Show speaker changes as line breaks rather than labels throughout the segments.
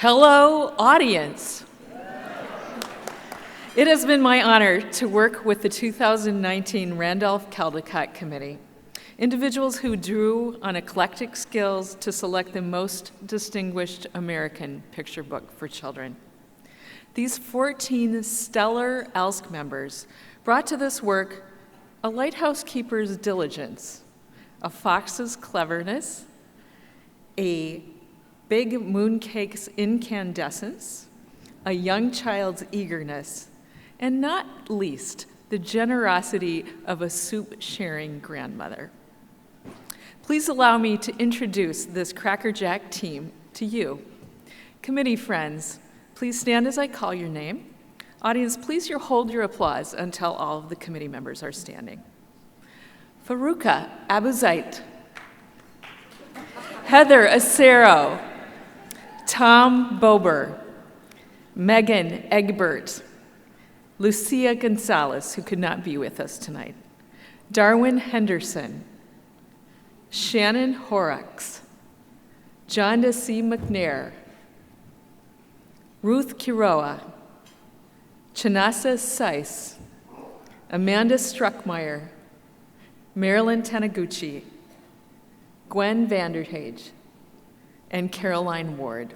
Hello, audience. It has been my honor to work with the 2019 Randolph-Caldecott Committee, individuals who drew on eclectic skills to select the most distinguished American picture book for children. These 14 stellar ALSC members brought to this work a lighthouse keeper's diligence, a fox's cleverness, a big mooncake's incandescence, a young child's eagerness, and not least, the generosity of a soup-sharing grandmother. Please allow me to introduce this Cracker Jack team to you. Committee friends, please stand as I call your name. Audience, please hold your applause until all of the committee members are standing. Farouka Abuzait, Heather Acero, Tom Bober, Megan Egbert, Lucia Gonzalez, who could not be with us tonight, Darwin Henderson, Shannon Horrocks, John C. McNair, Ruth Quiroa, Chinasa Seiss, Amanda Struckmeyer, Marilyn Taniguchi, Gwen Vanderhage, and Caroline Ward.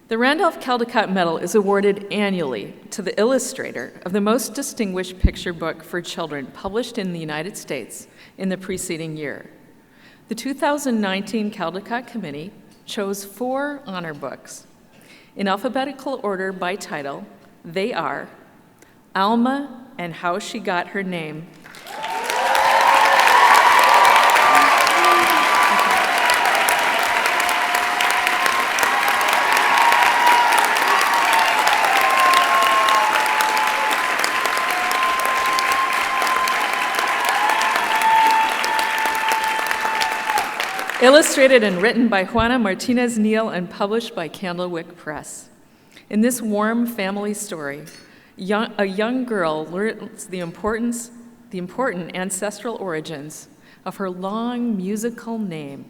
The Randolph-Caldecott Medal is awarded annually to the illustrator of the most distinguished picture book for children published in the United States in the preceding year. The 2019 Caldecott Committee chose 4 honor books. In alphabetical order by title, they are Alma and How She Got Her Name, illustrated and written by Juana Martinez Neal and published by Candlewick Press. In this warm family story, a young girl learns the important ancestral origins of her long musical name.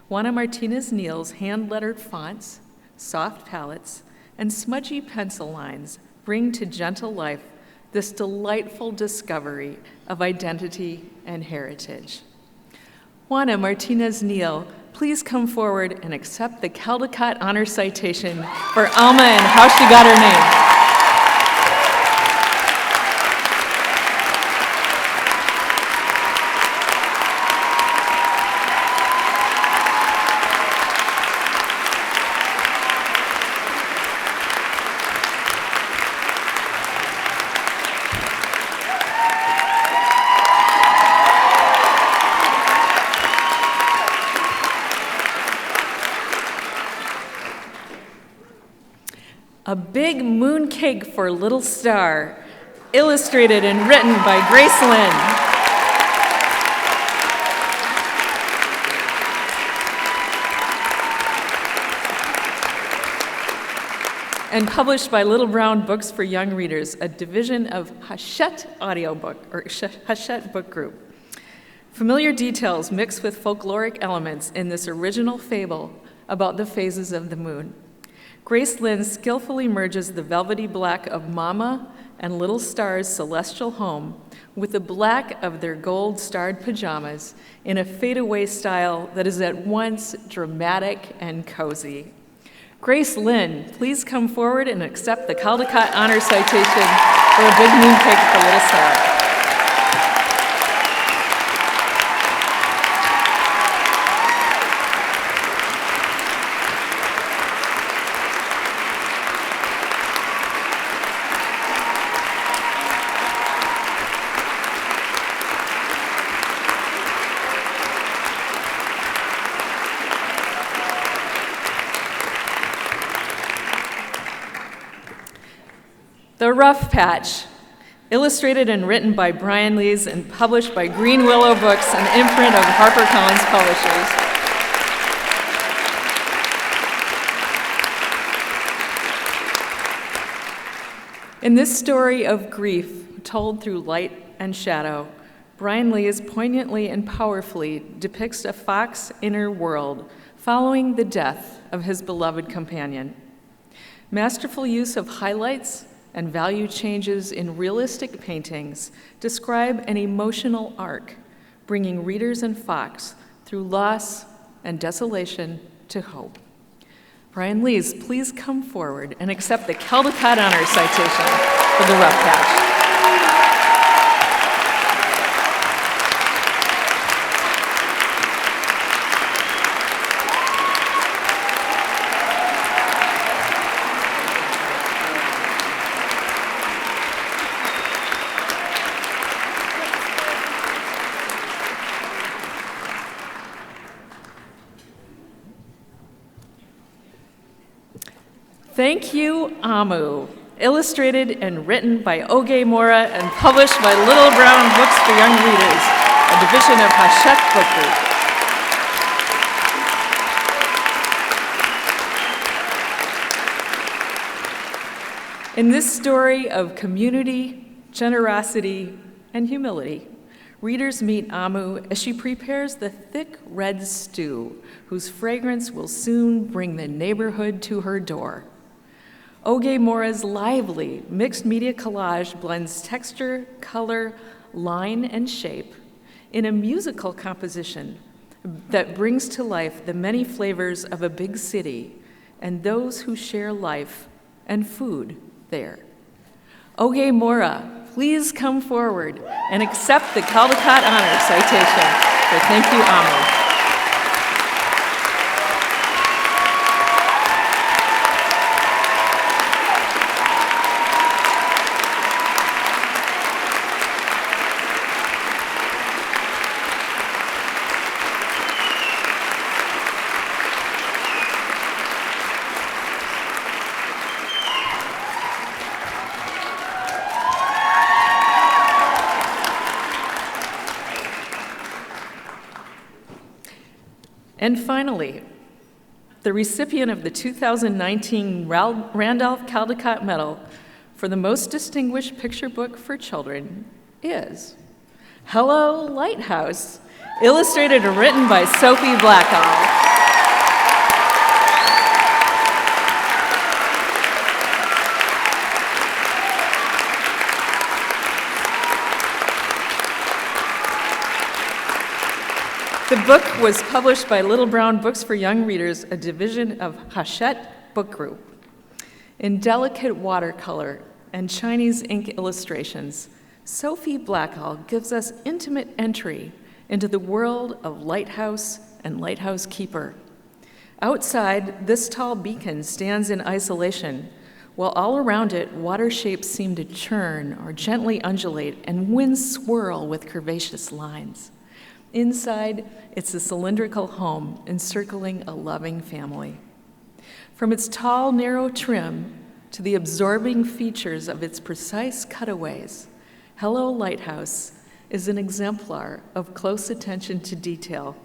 Juana Martinez Neal's hand-lettered fonts, soft palettes, and smudgy pencil lines bring to gentle life this delightful discovery of identity and heritage. Juana Martinez Neal, please come forward and accept the Caldecott Honor Citation for Alma and How She Got Her Name. A Big Mooncake for Little Star, illustrated and written by Grace Lynn. And published by Little Brown Books for Young Readers, a division of Hachette Book Group. Familiar details mixed with folkloric elements in this original fable about the phases of the moon. Grace Lynn skillfully merges the velvety black of Mama and Little Star's celestial home with the black of their gold-starred pajamas in a fadeaway style that is at once dramatic and cozy. Grace Lynn, please come forward and accept the Caldecott Honor Citation for A Big Mooncake for Little Star. The Rough Patch, illustrated and written by Brian Lees and published by Green Willow Books, an imprint of HarperCollins Publishers. In this story of grief told through light and shadow, Brian Lees poignantly and powerfully depicts a fox's inner world following the death of his beloved companion. Masterful use of highlights and value changes in realistic paintings describe an emotional arc, bringing readers and Fox through loss and desolation to hope. Brian Lees, please come forward and accept the Caldecott Honor Citation for the Rough Patch. Thank You, Amu, illustrated and written by Oge Mora and published by Little Brown Books for Young Readers, a division of Hachette Book Group. In this story of community, generosity, and humility, readers meet Amu as she prepares the thick red stew whose fragrance will soon bring the neighborhood to her door. Oge Mora's lively mixed media collage blends texture, color, line, and shape in a musical composition that brings to life the many flavors of a big city and those who share life and food there. Oge Mora, please come forward and accept the Caldecott Honor Citation for Thank You, Amu. And finally, the recipient of the 2019 Randolph Caldecott Medal for the most distinguished picture book for children is Hello, Lighthouse, illustrated and written by Sophie Blackall. The book was published by Little Brown Books for Young Readers, a division of Hachette Book Group. In delicate watercolor and Chinese ink illustrations, Sophie Blackall gives us intimate entry into the world of Lighthouse and Lighthouse Keeper. Outside, this tall beacon stands in isolation, while all around it, water shapes seem to churn or gently undulate and winds swirl with curvaceous lines. Inside, it's a cylindrical home encircling a loving family. From its tall, narrow trim to the absorbing features of its precise cutaways, Hello, Lighthouse is an exemplar of close attention to detail,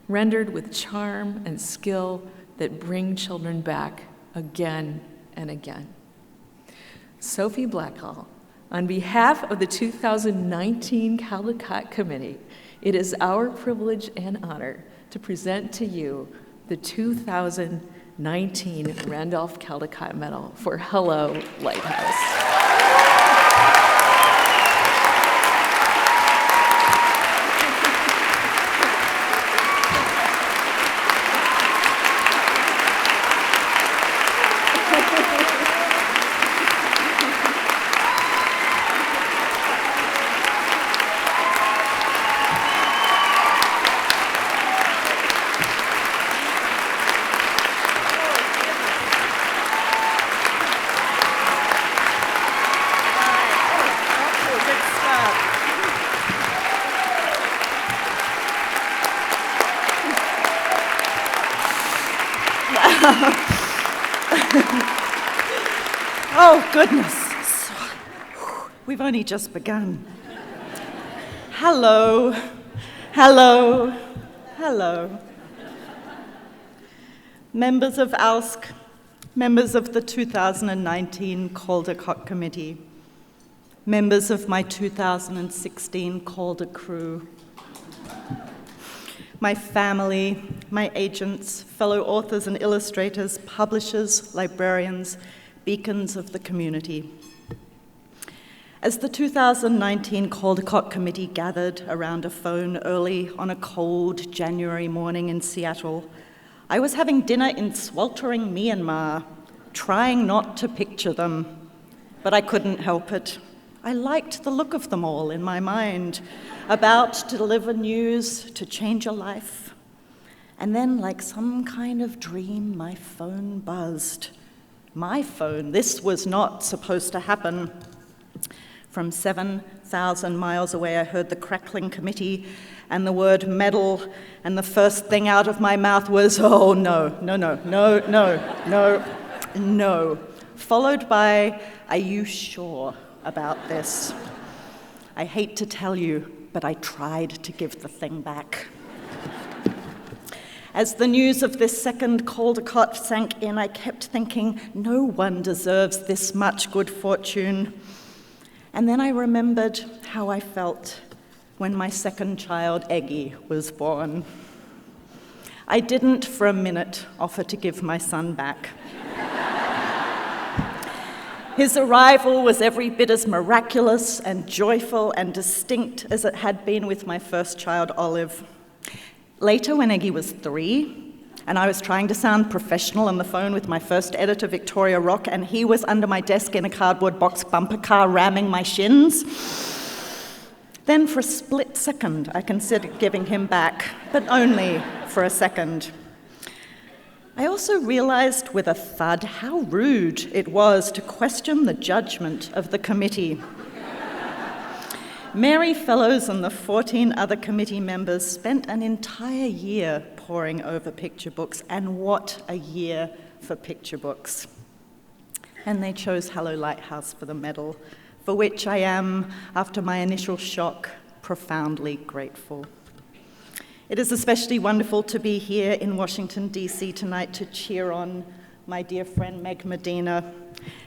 rendered with charm and skill that bring children back again and again. Sophie Blackall, on behalf of the 2019 Caldecott Committee, it is our privilege and honor to present to you the 2019 Randolph Caldecott Medal for Hello, Lighthouse.
Oh, goodness. We've only just begun. Hello, hello, hello. Members of ALSC, members of the 2019 Caldecott Committee, members of my 2016 Caldecott crew, my family, my agents, fellow authors and illustrators, publishers, librarians, beacons of the community. As the 2019 Caldecott Committee gathered around a phone early on a cold January morning in Seattle, I was having dinner in sweltering Myanmar, trying not to picture them, but I couldn't help it. I liked the look of them all in my mind, about to deliver news, to change a life. And then, like some kind of dream, my phone buzzed. My phone. This was not supposed to happen. From 7,000 miles away, I heard the crackling committee and the word medal, and the first thing out of my mouth was, oh, no, no, no, no, no, no, no, followed by, are you sure about this? I hate to tell you, but I tried to give the thing back. As the news of this second Caldecott sank in, I kept thinking, no one deserves this much good fortune. And then I remembered how I felt when my second child, Eggie, was born. I didn't for a minute offer to give my son back. His arrival was every bit as miraculous and joyful and distinct as it had been with my first child, Olive. Later, when Eggie was 3, and I was trying to sound professional on the phone with my first editor, Victoria Rock, and he was under my desk in a cardboard box bumper car ramming my shins, then for a split second, I considered giving him back, but only for a second. I also realized with a thud how rude it was to question the judgment of the committee. Mary Fellows and the 14 other committee members spent an entire year poring over picture books, and what a year for picture books. And they chose Hello Lighthouse for the medal, for which I am, after my initial shock, profoundly grateful. It is especially wonderful to be here in Washington, D.C. tonight to cheer on my dear friend Meg Medina,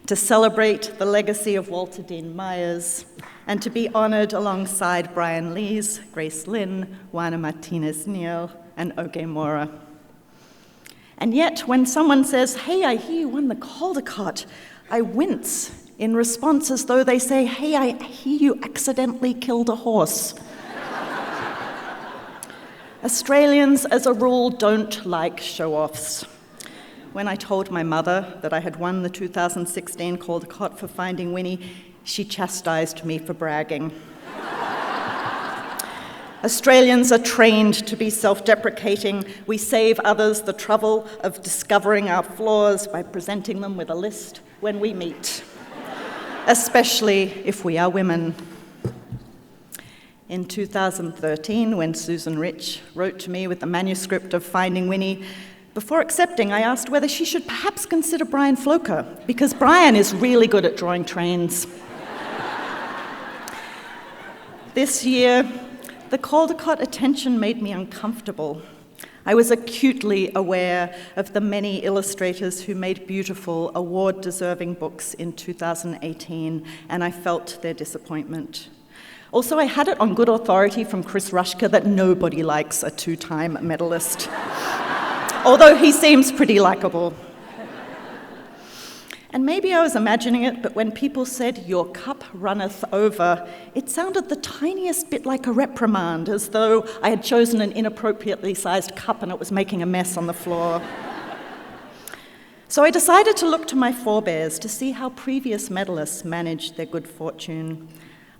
to celebrate the legacy of Walter Dean Myers, and to be honored alongside Brian Lees, Grace Lynn, Juana Martinez-Neal, and Oge Mora. And yet, when someone says, hey, I hear you won the Caldecott, I wince in response as though they say, hey, I hear you accidentally killed a horse. Australians, as a rule, don't like show-offs. When I told my mother that I had won the 2016 Caldecott for Finding Winnie, she chastised me for bragging. Australians are trained to be self-deprecating. We save others the trouble of discovering our flaws by presenting them with a list when we meet, especially if we are women. In 2013, when Susan Rich wrote to me with the manuscript of Finding Winnie, before accepting, I asked whether she should perhaps consider Brian Floker, because Brian is really good at drawing trains. This year, the Caldecott attention made me uncomfortable. I was acutely aware of the many illustrators who made beautiful, award-deserving books in 2018, and I felt their disappointment. Also, I had it on good authority from Chris Rushka that nobody likes a 2-time medalist, although he seems pretty likable. And maybe I was imagining it, but when people said, your cup runneth over, it sounded the tiniest bit like a reprimand, as though I had chosen an inappropriately sized cup and it was making a mess on the floor. So I decided to look to my forebears to see how previous medalists managed their good fortune.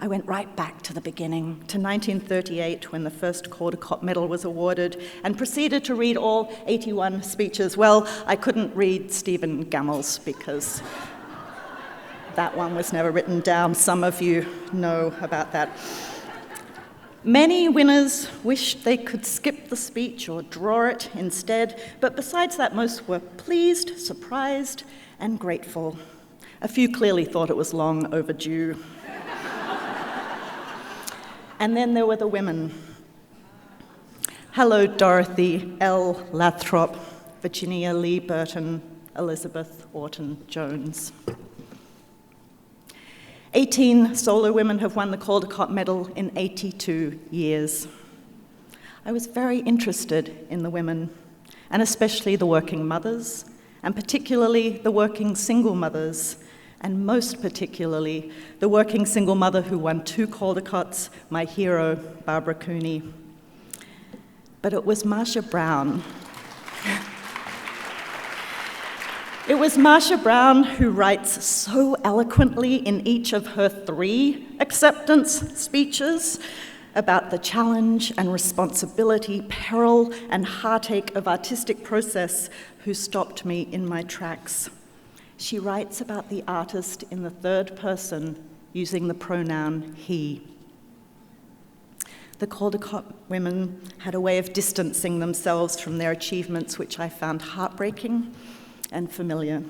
I went right back to the beginning, to 1938, when the first Caldecott Medal was awarded, and proceeded to read all 81 speeches. Well, I couldn't read Stephen Gammel's because that one was never written down. Some of you know about that. Many winners wished they could skip the speech or draw it instead, but besides that, most were pleased, surprised, and grateful. A few clearly thought it was long overdue. And then there were the women. Hello, Dorothy L. Lathrop, Virginia Lee Burton, Elizabeth Orton Jones. 18 solo women have won the Caldecott Medal in 82 years. I was very interested in the women, and especially the working mothers, and particularly the working single mothers, and most particularly the working single mother who won 2 Caldecotts, my hero, Barbara Cooney. But it was Marsha Brown. It was Marsha Brown who writes so eloquently in each of her 3 acceptance speeches about the challenge and responsibility, peril and heartache of artistic process, who stopped me in my tracks. She writes about the artist in the 3rd person, using the pronoun he. The Caldecott women had a way of distancing themselves from their achievements, which I found heartbreaking and familiar.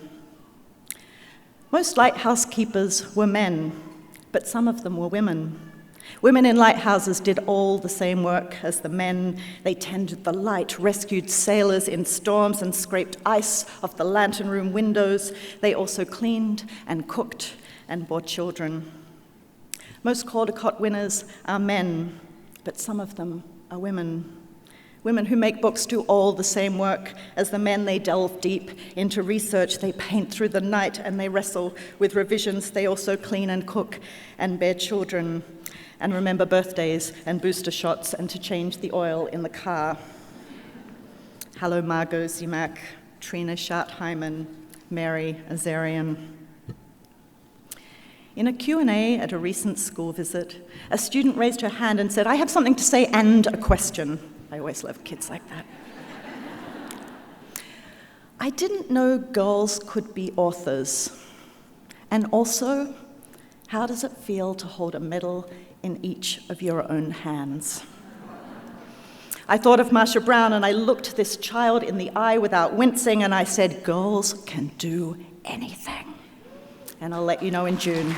Most lighthouse keepers were men, but some of them were women. Women in lighthouses did all the same work as the men. They tended the light, rescued sailors in storms, and scraped ice off the lantern room windows. They also cleaned and cooked and bore children. Most Caldecott winners are men, but some of them are women. Women who make books do all the same work as the men. They delve deep into research, they paint through the night, and they wrestle with revisions. They also clean and cook and bear children, and remember birthdays and booster shots, and to change the oil in the car. Hello, Margot Zimak, Trina Schartheimen, Mary Azarian. In a Q&A at a recent school visit, a student raised her hand and said, "I have something to say and a question." I always love kids like that. I didn't know girls could be authors. And also, how does it feel to hold a medal in each of your own hands? I thought of Marsha Brown, and I looked this child in the eye without wincing, and I said, "Girls can do anything." And I'll let you know in June.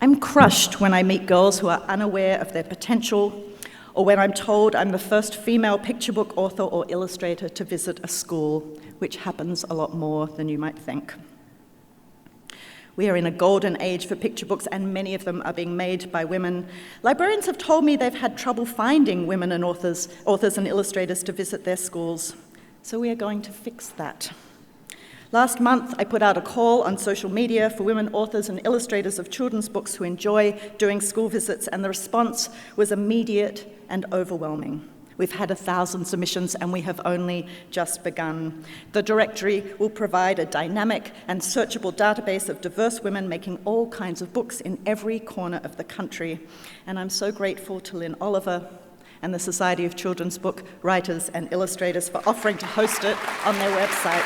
I'm crushed when I meet girls who are unaware of their potential, or when I'm told I'm the first female picture book author or illustrator to visit a school, which happens a lot more than you might think. We are in a golden age for picture books, and many of them are being made by women. Librarians have told me they've had trouble finding women and authors and illustrators to visit their schools. So we are going to fix that. Last month, I put out a call on social media for women authors and illustrators of children's books who enjoy doing school visits, and the response was immediate and overwhelming. We've had 1,000 submissions, and we have only just begun. The directory will provide a dynamic and searchable database of diverse women making all kinds of books in every corner of the country. And I'm so grateful to Lynn Oliver and the Society of Children's Book Writers and Illustrators for offering to host it on their website.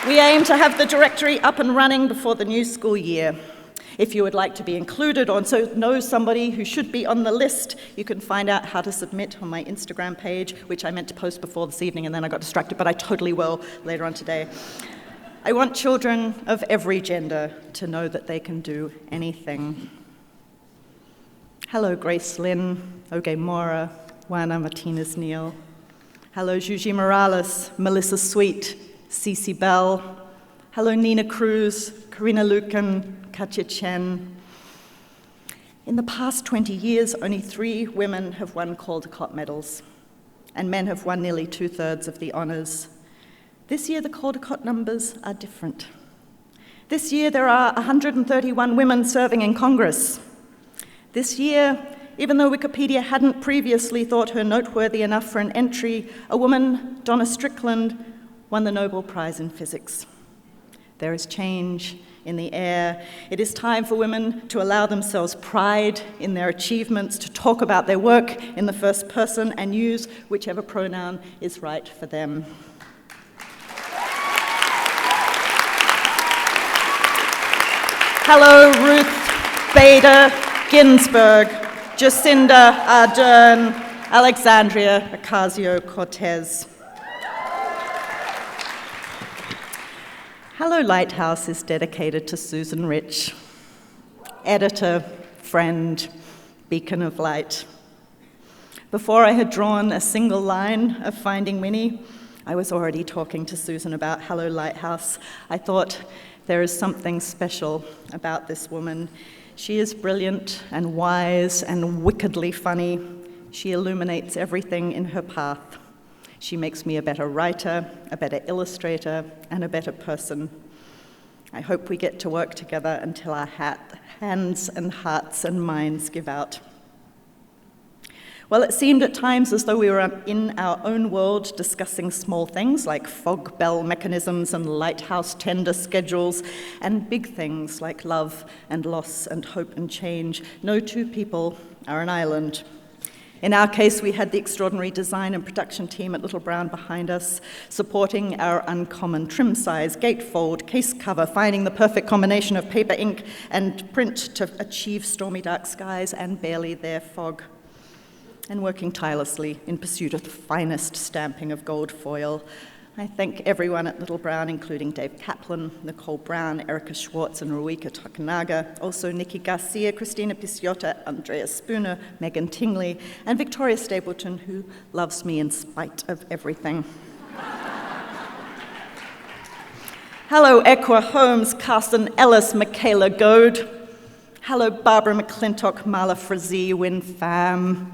We aim to have the directory up and running before the new school year. If you would like to be included or know somebody who should be on the list, you can find out how to submit on my Instagram page, which I meant to post before this evening and then I got distracted, but I totally will later on today. I want children of every gender to know that they can do anything. Hello, Grace Lynn, Oge Mora, Juana Martinez-Neal. Hello, Juji Morales, Melissa Sweet, Cece Bell. Hello, Nina Cruz, Karina Lucan, Katya Chen. In the past 20 years, only 3 women have won Caldecott medals, and men have won nearly 2/3 of the honors. This year, the Caldecott numbers are different. This year, there are 131 women serving in Congress. This year, even though Wikipedia hadn't previously thought her noteworthy enough for an entry, a woman, Donna Strickland, won the Nobel Prize in Physics. There is change in the air. It is time for women to allow themselves pride in their achievements, to talk about their work in the first person and use whichever pronoun is right for them. Hello, Ruth Bader Ginsburg, Jacinda Ardern, Alexandria Ocasio-Cortez. Hello, Lighthouse is dedicated to Susan Rich. editor, friend, beacon of light. Before I had drawn a single line of Finding Winnie, I was already talking to Susan about Hello, Lighthouse. I thought, there is something special about this woman. She is brilliant and wise and wickedly funny. She illuminates everything in her path. She makes me a better writer, a better illustrator, and a better person. I hope we get to work together until our hands and hearts and minds give out. Well, it seemed at times as though we were in our own world discussing small things like fog bell mechanisms and lighthouse tender schedules, and big things like love and loss and hope and change. No two people are an island. In our case, we had the extraordinary design and production team at Little Brown behind us, supporting our uncommon trim size, gatefold, case cover, finding the perfect combination of paper, ink, and print to achieve stormy dark skies and barely there fog, and working tirelessly in pursuit of the finest stamping of gold foil. I thank everyone at Little Brown, including Dave Kaplan, Nicole Brown, Erica Schwartz, and Ruika Takanaga, also Nikki Garcia, Christina Pisiota, Andrea Spooner, Megan Tingley, and Victoria Stapleton, who loves me in spite of everything. Hello, Equa Holmes, Carson Ellis, Michaela Goad. Hello, Barbara McClintock, Marla Frazee, Win Pham.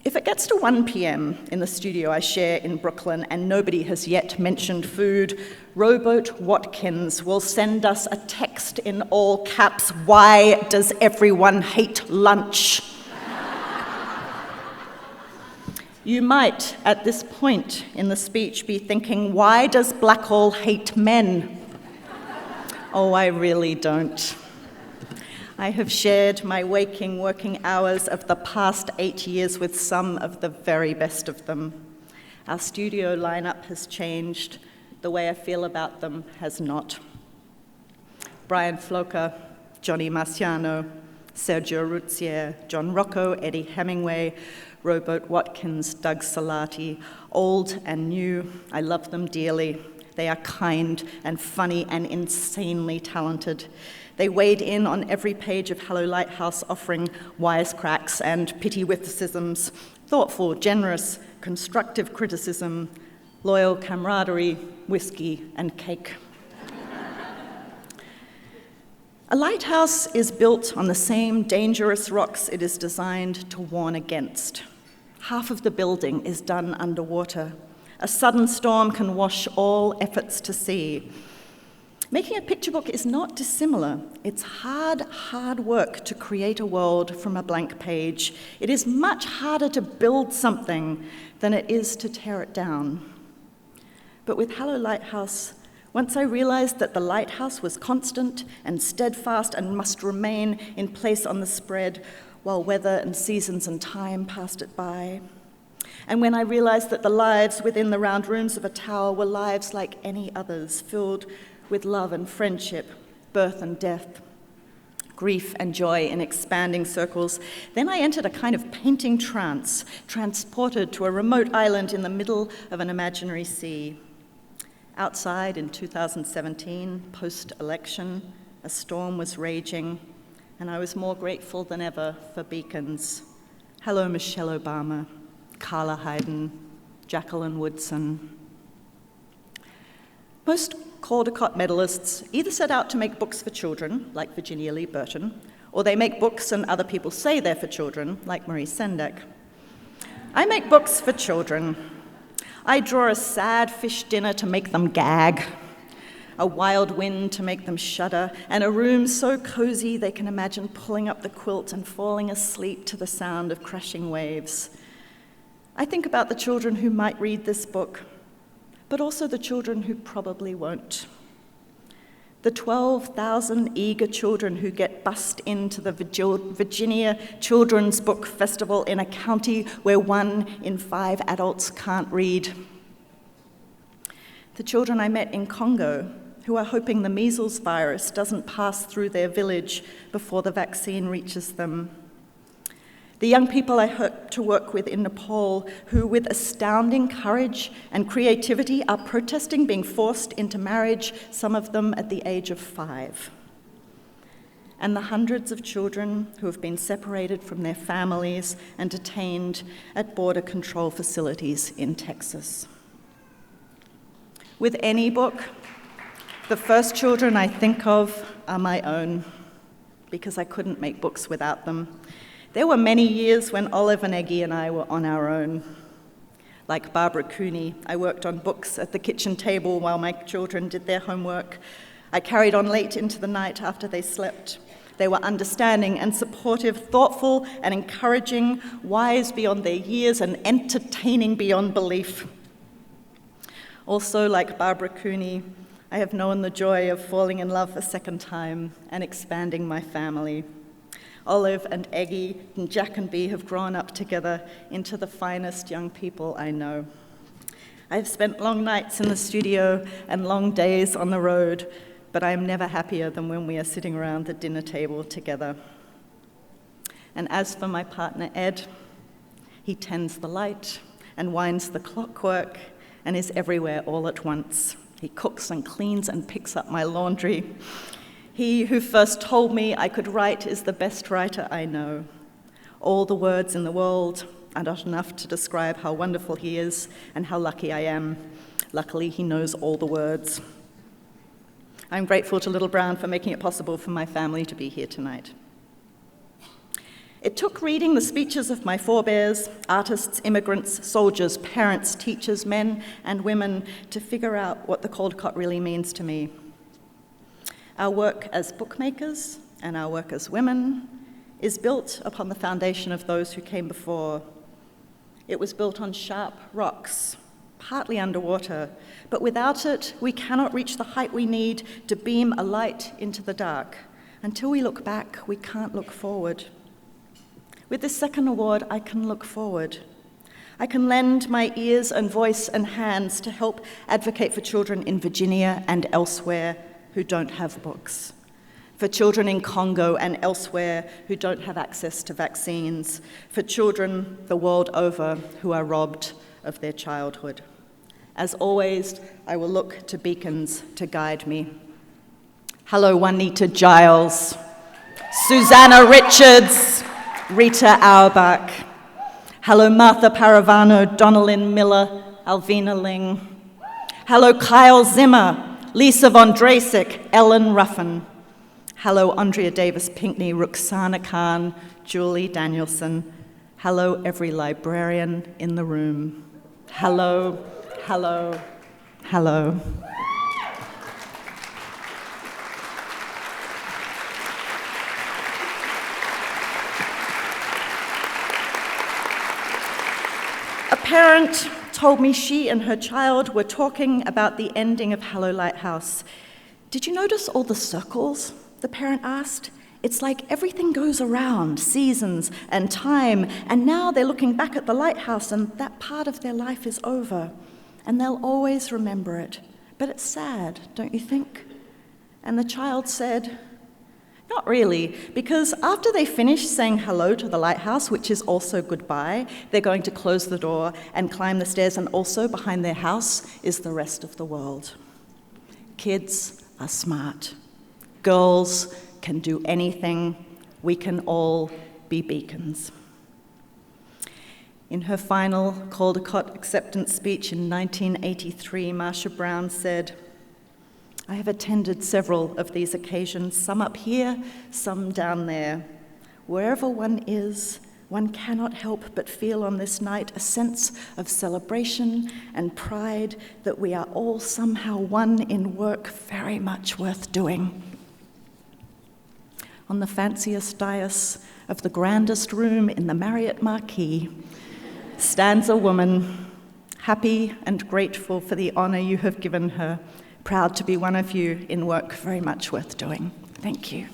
If it gets to 1 p.m. in the studio I share in Brooklyn and nobody has yet mentioned food, Rowboat Watkins will send us a text in all caps, "Why does everyone hate lunch?" You might, at this point in the speech, be thinking, why does Blackall hate men? Oh, I really don't. I have shared my working hours of the past 8 years with some of the very best of them. Our studio lineup has changed. The way I feel about them has not. Brian Floker, Johnny Marciano, Sergio Ruzzier, John Rocco, Eddie Hemingway, Rowboat Watkins, Doug Salati, old and new, I love them dearly. They are kind and funny and insanely talented. They weighed in on every page of Hello Lighthouse, offering wisecracks and pity witticisms, thoughtful, generous, constructive criticism, loyal camaraderie, whiskey, and cake. A lighthouse is built on the same dangerous rocks it is designed to warn against. Half of the building is done underwater. A sudden storm can wash all efforts to sea. Making a picture book is not dissimilar. It's hard work to create a world from a blank page. It is much harder to build something than it is to tear it down. But with Hello Lighthouse, once I realized that the lighthouse was constant and steadfast and must remain in place on the spread while weather and seasons and time passed it by, and when I realized that the lives within the round rooms of a tower were lives like any others, filled with love and friendship, birth and death, grief and joy in expanding circles, then I entered a kind of painting trance, transported to a remote island in the middle of an imaginary sea. Outside in 2017, post-election, a storm was raging, and I was more grateful than ever for beacons. Hello, Michelle Obama, Carla Hayden, Jacqueline Woodson. Most Caldecott medalists either set out to make books for children, like Virginia Lee Burton, or they make books and other people say they're for children, like Marie Sendek. I make books for children. I draw a sad fish dinner to make them gag, a wild wind to make them shudder, and a room so cozy they can imagine pulling up the quilt and falling asleep to the sound of crashing waves. I think about the children who might read this book, but also the children who probably won't. The 12,000 eager children who get bussed into the Virginia Children's Book Festival in a county where 1 in 5 adults can't read. The children I met in Congo who are hoping the measles virus doesn't pass through their village before the vaccine reaches them. The young people I hope to work with in Nepal who, with astounding courage and creativity, are protesting being forced into marriage, some of them at the age of 5. and the hundreds of children who have been separated from their families and detained at border control facilities in Texas. With any book, the first children I think of are my own, because I couldn't make books without them. There were many years when Olive and Eggie and I were on our own. Like Barbara Cooney, I worked on books at the kitchen table while my children did their homework. I carried on late into the night after they slept. They were understanding and supportive, thoughtful and encouraging, wise beyond their years and entertaining beyond belief. Also, like Barbara Cooney, I have known the joy of falling in love a second time and expanding my family. Olive and Eggie and Jack and Bee have grown up together into the finest young people I know. I have spent long nights in the studio and long days on the road, but I am never happier than when we are sitting around the dinner table together. And as for my partner Ed, he tends the light and winds the clockwork and is everywhere all at once. He cooks and cleans and picks up my laundry. He who first told me I could write is the best writer I know. All the words in the world are not enough to describe how wonderful he is and how lucky I am. Luckily, he knows all the words. I'm grateful to Little Brown for making it possible for my family to be here tonight. It took reading the speeches of my forebears, artists, immigrants, soldiers, parents, teachers, men and women, to figure out what the Caldecott really means to me. Our work as bookmakers and our work as women is built upon the foundation of those who came before. It was built on sharp rocks, partly underwater, but without it, we cannot reach the height we need to beam a light into the dark. Until we look back, we can't look forward. With this second award, I can look forward. I can lend my ears and voice and hands to help advocate for children in Virginia and elsewhere who don't have books, for children in Congo and elsewhere who don't have access to vaccines, for children the world over who are robbed of their childhood. As always, I will look to beacons to guide me. Hello, Juanita Giles, Susanna Richards, Rita Auerbach. Hello, Martha Paravano, Donalyn Miller, Alvina Ling. Hello, Kyle Zimmer, Lisa von Drasik, Ellen Ruffin. Hello, Andrea Davis Pinkney, Ruxana Khan, Julie Danielson. Hello, every librarian in the room. Hello, hello, hello. A parent told me she and her child were talking about the ending of Hello Lighthouse. Did you notice all the circles? The parent asked. It's like everything goes around, seasons and time, and now they're looking back at the lighthouse and that part of their life is over, and they'll always remember it. But it's sad, don't you think? And the child said, not really, because after they finish saying hello to the lighthouse, which is also goodbye, they're going to close the door and climb the stairs, and also behind their house is the rest of the world. Kids are smart. Girls can do anything. We can all be beacons. In her final Caldecott acceptance speech in 1983, Marsha Brown said, I have attended several of these occasions, some up here, some down there. Wherever one is, one cannot help but feel on this night a sense of celebration and pride that we are all somehow one in work very much worth doing. On the fanciest dais of the grandest room in the Marriott Marquis stands a woman, happy and grateful for the honor you have given her, proud to be one of you in work very much worth doing. Thank you.